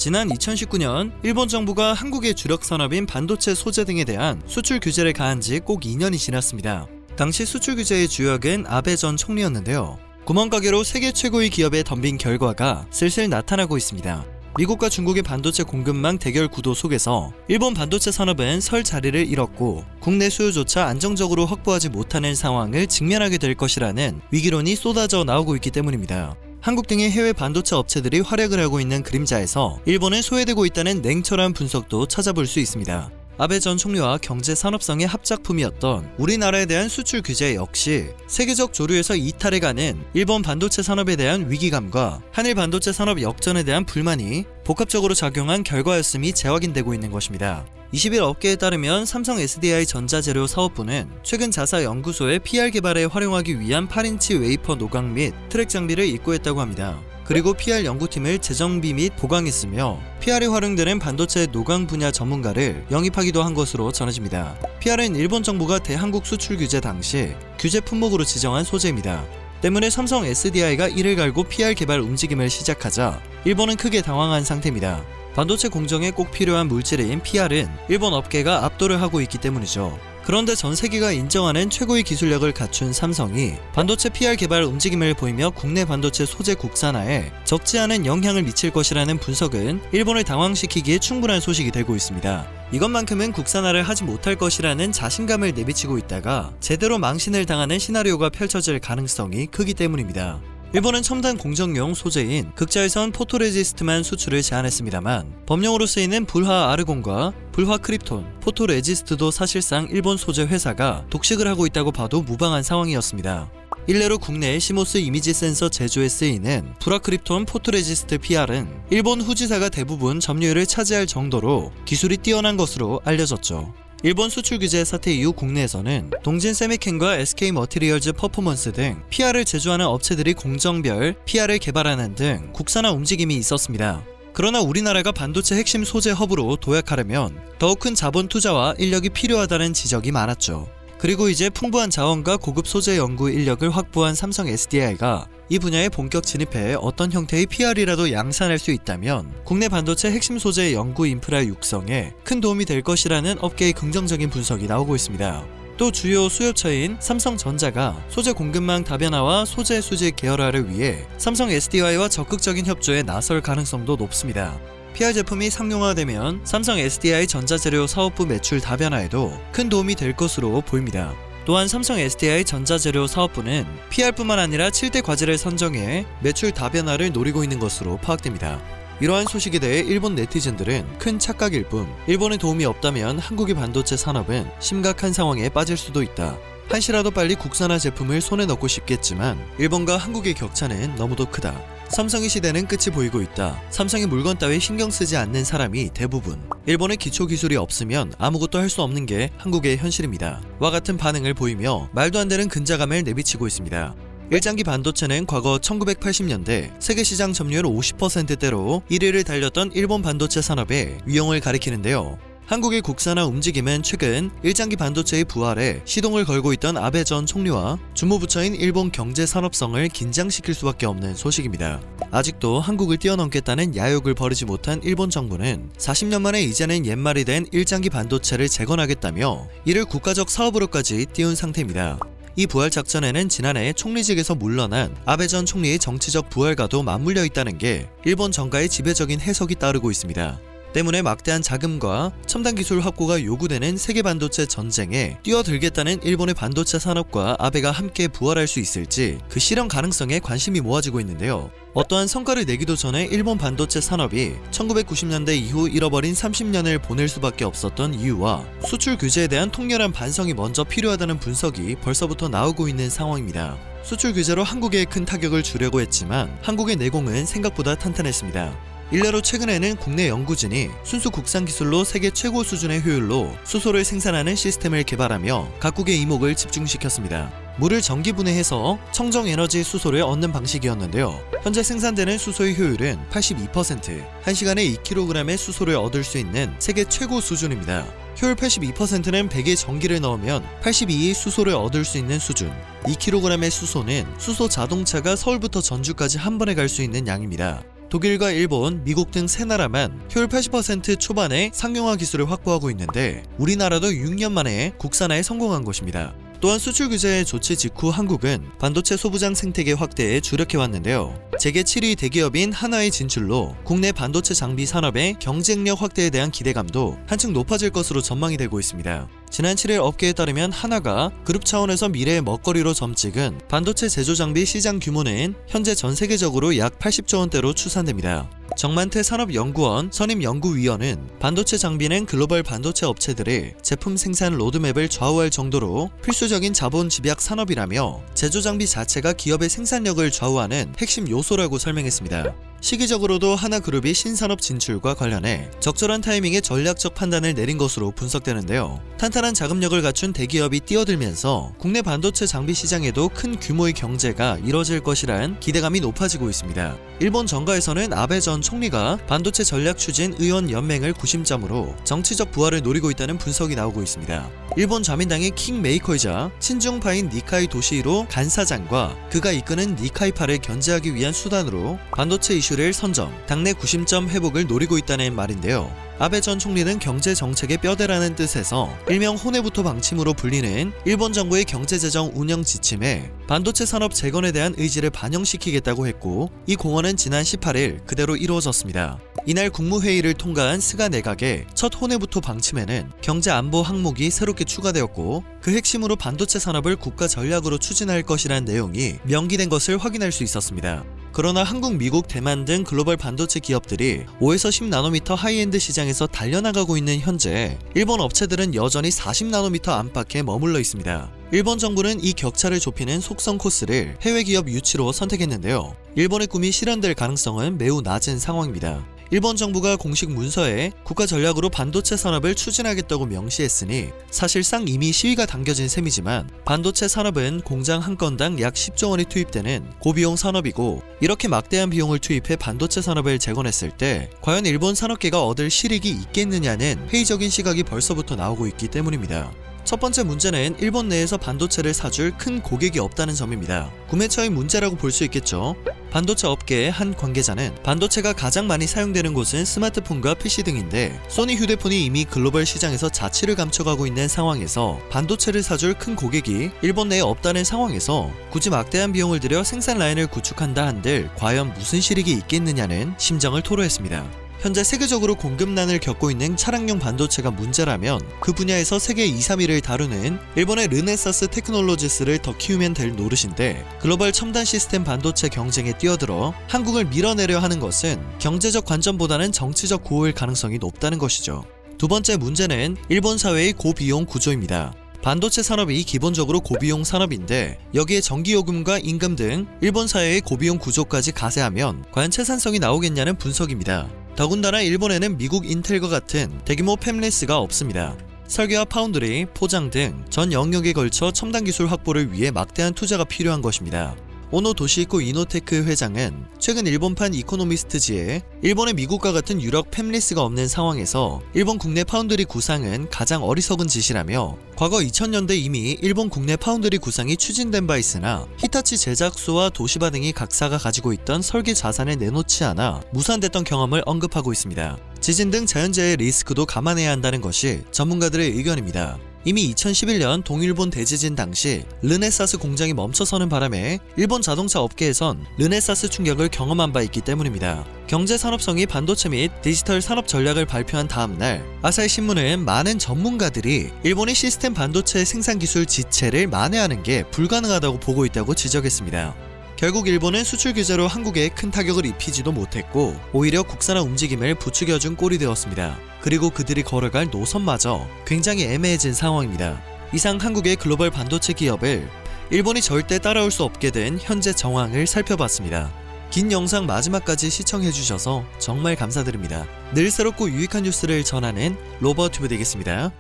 지난 2019년 일본 정부가 한국의 주력 산업인 반도체 소재 등에 대한 수출 규제를 가한 지 꼭 2년이 지났습니다. 당시 수출 규제의 주역은 아베 전 총리였는데요. 구멍가게로 세계 최고의 기업에 덤빈 결과가 슬슬 나타나고 있습니다. 미국과 중국의 반도체 공급망 대결 구도 속에서 일본 반도체 산업은 설 자리를 잃었고 국내 수요조차 안정적으로 확보하지 못하는 상황을 직면하게 될 것이라는 위기론이 쏟아져 나오고 있기 때문입니다. 한국 등의 해외 반도체 업체들이 활약을 하고 있는 그림자에서 일본은 소외되고 있다는 냉철한 분석도 찾아볼 수 있습니다. 아베 전 총리와 경제산업성의 합작품이었던 우리나라에 대한 수출 규제 역시 세계적 조류에서 이탈해가는 일본 반도체 산업에 대한 위기감과 한일 반도체 산업 역전에 대한 불만이 복합적으로 작용한 결과였음이 재확인되고 있는 것입니다. 20일 업계에 따르면 삼성 SDI 전자재료 사업부는 최근 자사 연구소의 PR 개발에 활용하기 위한 8인치 웨이퍼 노광 및 트랙 장비를 입고했다고 합니다. 그리고 PR 연구팀을 재정비 및 보강했으며 PR에 활용되는 반도체 노광 분야 전문가를 영입하기도 한 것으로 전해집니다. PR은 일본 정부가 대한국 수출 규제 당시 규제 품목으로 지정한 소재입니다. 때문에 삼성 SDI가 이를 갈고 PR 개발 움직임을 시작하자 일본은 크게 당황한 상태입니다. 반도체 공정에 꼭 필요한 물질인 PR은 일본 업계가 압도를 하고 있기 때문이죠. 그런데 전 세계가 인정하는 최고의 기술력을 갖춘 삼성이 반도체 PR 개발 움직임을 보이며 국내 반도체 소재 국산화에 적지 않은 영향을 미칠 것이라는 분석은 일본을 당황시키기에 충분한 소식이 되고 있습니다. 이것만큼은 국산화를 하지 못할 것이라는 자신감을 내비치고 있다가 제대로 망신을 당하는 시나리오가 펼쳐질 가능성이 크기 때문입니다. 일본은 첨단 공정용 소재인 극자외선 포토레지스트만 수출을 제한했습니다만 법령으로 쓰이는 불화 아르곤과 불화 크립톤, 포토레지스트도 사실상 일본 소재 회사가 독식을 하고 있다고 봐도 무방한 상황이었습니다. 일례로 국내의 시모스 이미지 센서 제조에 쓰이는 불화 크립톤 포토레지스트 PR은 일본 후지사가 대부분 점유율을 차지할 정도로 기술이 뛰어난 것으로 알려졌죠. 일본 수출 규제 사태 이후 국내에서는 동진 세미캔과 SK 머티리얼즈 퍼포먼스 등 PR을 제조하는 업체들이 공정별 PR을 개발하는 등 국산화 움직임이 있었습니다. 그러나 우리나라가 반도체 핵심 소재 허브로 도약하려면 더욱 큰 자본 투자와 인력이 필요하다는 지적이 많았죠. 그리고 이제 풍부한 자원과 고급 소재 연구 인력을 확보한 삼성 SDI가 이 분야에 본격 진입해 어떤 형태의 PR이라도 양산할 수 있다면 국내 반도체 핵심 소재 연구 인프라 육성에 큰 도움이 될 것이라는 업계의 긍정적인 분석이 나오고 있습니다. 또 주요 수요처인 삼성전자가 소재 공급망 다변화와 소재 수직 계열화를 위해 삼성 SDI와 적극적인 협조에 나설 가능성도 높습니다. PR 제품이 상용화되면 삼성 SDI 전자재료 사업부 매출 다변화에도 큰 도움이 될 것으로 보입니다. 또한 삼성 SDI 전자재료 사업부는 PR뿐만 아니라 7대 과제를 선정해 매출 다변화를 노리고 있는 것으로 파악됩니다. 이러한 소식에 대해 일본 네티즌들은 큰 착각일 뿐 일본에 도움이 없다면 한국의 반도체 산업은 심각한 상황에 빠질 수도 있다. 한시라도 빨리 국산화 제품을 손에 넣고 싶겠지만 일본과 한국의 격차는 너무도 크다. 삼성의 시대는 끝이 보이고 있다. 삼성의 물건 따위 신경 쓰지 않는 사람이 대부분. 일본의 기초 기술이 없으면 아무것도 할 수 없는 게 한국의 현실입니다. 와 같은 반응을 보이며 말도 안 되는 근자감을 내비치고 있습니다. 일장기 반도체는 과거 1980년대 세계 시장 점유율 50%대로 1위를 달렸던 일본 반도체 산업의 위용을 가리키는데요. 한국의 국산화 움직임은 최근 일장기 반도체의 부활에 시동을 걸고 있던 아베 전 총리와 주무부처인 일본 경제산업성을 긴장시킬 수밖에 없는 소식입니다. 아직도 한국을 뛰어넘겠다는 야욕을 버리지 못한 일본 정부는 40년 만에 이제는 옛말이 된 일장기 반도체를 재건하겠다며 이를 국가적 사업으로까지 띄운 상태입니다. 이 부활 작전에는 지난해 총리직에서 물러난 아베 전 총리의 정치적 부활과도 맞물려 있다는 게 일본 정가의 지배적인 해석이 따르고 있습니다. 때문에 막대한 자금과 첨단 기술 확보가 요구되는 세계 반도체 전쟁에 뛰어들겠다는 일본의 반도체 산업과 아베가 함께 부활할 수 있을지 그 실현 가능성에 관심이 모아지고 있는데요. 어떠한 성과를 내기도 전에 일본 반도체 산업이 1990년대 이후 잃어버린 30년을 보낼 수밖에 없었던 이유와 수출 규제에 대한 통렬한 반성이 먼저 필요하다는 분석이 벌써부터 나오고 있는 상황입니다. 수출 규제로 한국에 큰 타격을 주려고 했지만 한국의 내공은 생각보다 탄탄했습니다. 일례로 최근에는 국내 연구진이 순수 국산 기술로 세계 최고 수준의 효율로 수소를 생산하는 시스템을 개발하며 각국의 이목을 집중시켰습니다. 물을 전기분해해서 청정에너지 수소를 얻는 방식이었는데요. 현재 생산되는 수소의 효율은 82%, 1시간에 2kg의 수소를 얻을 수 있는 세계 최고 수준입니다. 효율 82%는 100의 전기를 넣으면 82의 수소를 얻을 수 있는 수준. 2kg의 수소는 수소 자동차가 서울부터 전주까지 한 번에 갈 수 있는 양입니다. 독일과 일본, 미국 등 세 나라만 효율 80% 초반의 상용화 기술을 확보하고 있는데 우리나라도 6년 만에 국산화에 성공한 것입니다. 또한 수출 규제 조치 직후 한국은 반도체 소부장 생태계 확대에 주력해왔는데요. 세계 7위 대기업인 한화의 진출로 국내 반도체 장비 산업의 경쟁력 확대에 대한 기대감도 한층 높아질 것으로 전망이 되고 있습니다. 지난 7일 업계에 따르면 한화가 그룹 차원에서 미래의 먹거리로 점찍은 반도체 제조 장비 시장 규모는 현재 전 세계적으로 약 80조 원대로 추산됩니다. 정만태 산업연구원 선임연구위원은 반도체 장비는 글로벌 반도체 업체들의 제품 생산 로드맵을 좌우할 정도로 필수적인 자본 집약 산업이라며 제조 장비 자체가 기업의 생산력을 좌우하는 핵심 요소라고 설명했습니다. 시기적으로도 하나그룹이 신산업 진출과 관련해 적절한 타이밍에 전략적 판단을 내린 것으로 분석되는데요. 탄탄한 자금력을 갖춘 대기업이 뛰어들면서 국내 반도체 장비 시장에도 큰 규모의 경제가 이뤄질 것이란 기대감이 높아지고 있습니다. 일본 정가에서는 아베 전 총리가 반도체 전략 추진 의원 연맹을 구심점으로 정치적 부활을 노리고 있다는 분석이 나오고 있습니다. 일본 자민당의 킹메이커이자 친중파인 니카이 도시히로 간사장과 그가 이끄는 니카이파를 견제하기 위한 수단으로 반도체 이슈를 선점, 당내 구심점 회복을 노리고 있다는 말인데요. 아베 전 총리는 경제 정책의 뼈대라는 뜻에서 일명 호네부토 방침으로 불리는 일본 정부의 경제재정 운영 지침에 반도체 산업 재건에 대한 의지를 반영시키겠다고 했고, 이 공언은 지난 18일 그대로 이루어졌습니다. 이날 국무회의를 통과한 스가 내각의 첫 호네부토 방침에는 경제 안보 항목이 새롭게 추가되었고, 그 핵심으로 반도체 산업을 국가 전략으로 추진할 것이라는 내용이 명기된 것을 확인할 수 있었습니다. 그러나 한국, 미국, 대만 등 글로벌 반도체 기업들이 5에서 10나노미터 하이엔드 시장에서 달려나가고 있는 현재 일본 업체들은 여전히 40나노미터 안팎에 머물러 있습니다. 일본 정부는 이 격차를 좁히는 속성 코스를 해외 기업 유치로 선택했는데요. 일본의 꿈이 실현될 가능성은 매우 낮은 상황입니다. 일본 정부가 공식 문서에 국가 전략으로 반도체 산업을 추진하겠다고 명시했으니 사실상 이미 시위가 당겨진 셈이지만, 반도체 산업은 공장 한 건당 약 10조 원이 투입되는 고비용 산업이고, 이렇게 막대한 비용을 투입해 반도체 산업을 재건했을 때 과연 일본 산업계가 얻을 실익이 있겠느냐는 회의적인 시각이 벌써부터 나오고 있기 때문입니다. 첫 번째 문제는 일본 내에서 반도체를 사줄 큰 고객이 없다는 점입니다. 구매처의 문제라고 볼 수 있겠죠. 반도체 업계의 한 관계자는 반도체가 가장 많이 사용되는 곳은 스마트폰과 PC 등인데, 소니 휴대폰이 이미 글로벌 시장에서 자취를 감춰가고 있는 상황에서 반도체를 사줄 큰 고객이 일본 내에 없다는 상황에서 굳이 막대한 비용을 들여 생산 라인을 구축한다 한들 과연 무슨 실익이 있겠느냐는 심정을 토로했습니다. 현재 세계적으로 공급난을 겪고 있는 차량용 반도체가 문제라면 그 분야에서 세계 2, 3위를 다루는 일본의 르네사스 테크놀로지스를 더 키우면 될 노릇인데, 글로벌 첨단 시스템 반도체 경쟁에 뛰어들어 한국을 밀어내려 하는 것은 경제적 관점보다는 정치적 구호일 가능성이 높다는 것이죠. 두 번째 문제는 일본 사회의 고비용 구조입니다. 반도체 산업이 기본적으로 고비용 산업인데, 여기에 전기요금과 임금 등 일본 사회의 고비용 구조까지 가세하면 과연 채산성이 나오겠냐는 분석입니다. 더군다나 일본에는 미국 인텔과 같은 대규모 팹리스가 없습니다. 설계와 파운드리, 포장 등 전 영역에 걸쳐 첨단 기술 확보를 위해 막대한 투자가 필요한 것입니다. 오노 도시히코 이노테크 회장은 최근 일본판 이코노미스트지에 일본의 미국과 같은 유력 팹리스가 없는 상황에서 일본 국내 파운드리 구상은 가장 어리석은 짓이라며, 과거 2000년대 이미 일본 국내 파운드리 구상이 추진된 바 있으나 히타치 제작소와 도시바 등이 각사가 가지고 있던 설계 자산을 내놓지 않아 무산됐던 경험을 언급하고 있습니다. 지진 등 자연재해 리스크도 감안해야 한다는 것이 전문가들의 의견입니다. 이미 2011년 동일본 대지진 당시 르네사스 공장이 멈춰서는 바람에 일본 자동차 업계에선 르네사스 충격을 경험한 바 있기 때문입니다. 경제산업성이 반도체 및 디지털 산업 전략을 발표한 다음날 아사히 신문은 많은 전문가들이 일본의 시스템 반도체 생산 기술 지체를 만회하는 게 불가능하다고 보고 있다고 지적했습니다. 결국 일본은 수출 규제로 한국에 큰 타격을 입히지도 못했고, 오히려 국산화 움직임을 부추겨준 꼴이 되었습니다. 그리고 그들이 걸어갈 노선마저 굉장히 애매해진 상황입니다. 이상 한국의 글로벌 반도체 기업을 일본이 절대 따라올 수 없게 된 현재 정황을 살펴봤습니다. 긴 영상 마지막까지 시청해주셔서 정말 감사드립니다. 늘 새롭고 유익한 뉴스를 전하는 로버튜브 되겠습니다.